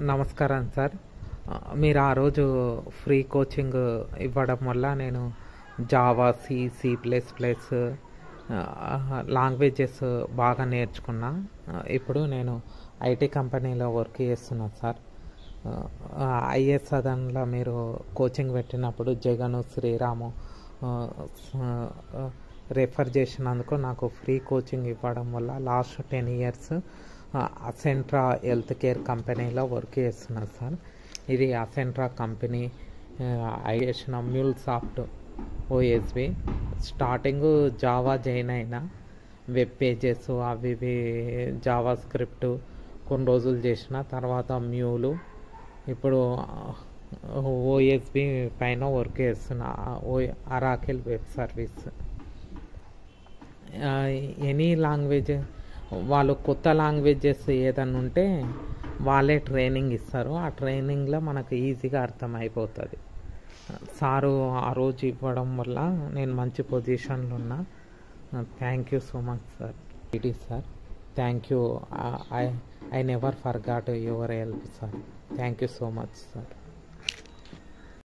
నమస్కారం సార్. మీరు ఆ రోజు ఫ్రీ కోచింగ్ ఇవ్వడం వల్ల నేను Java, C plus plus languages బాగా నేర్చుకున్నా. ఇప్పుడు నేను ఐటీ కంపెనీలో వర్క్ చేస్తున్నాను సార్. ఐఎస్ అదన్లో మీరు కోచింగ్ పెట్టినప్పుడు జగను, శ్రీరాము రెఫర్ చేసినందుకు నాకు ఫ్రీ కోచింగ్ ఇవ్వడం వల్ల లాస్ట్ 10 years అసెంట్రా హెల్త్ కేర్ కంపెనీలో వర్క్ చేస్తున్నాను సార్. ఇది అసెంట్రా కంపెనీ చేసిన మ్యూల్సాఫ్ట్ ఓఎస్బి. స్టార్టింగ్ జావా జాయిన్ అయినా, వెబ్ పేజెస్ అవి ఇవి జావా స్క్రిప్ట్ కొన్ని రోజులు చేసిన తర్వాత మ్యూలు, ఇప్పుడు ఓఎస్బి పైన వర్క్ చేస్తున్నా. Oracle web service. Any language వాళ్ళు కొత్త లాంగ్వేజెస్ ఏదన్నా ఉంటే వాళ్ళే ట్రైనింగ్ ఇస్తారు. ఆ ట్రైనింగ్లో మనకు ఈజీగా అర్థమైపోతుంది. సారు ఆ రోజు ఇవ్వడం వల్ల నేను మంచి పొజిషన్లో ఉన్నా. Thank you so much sir. It is sir. Thank you. I never forgot your help sir. Thank you so much sir.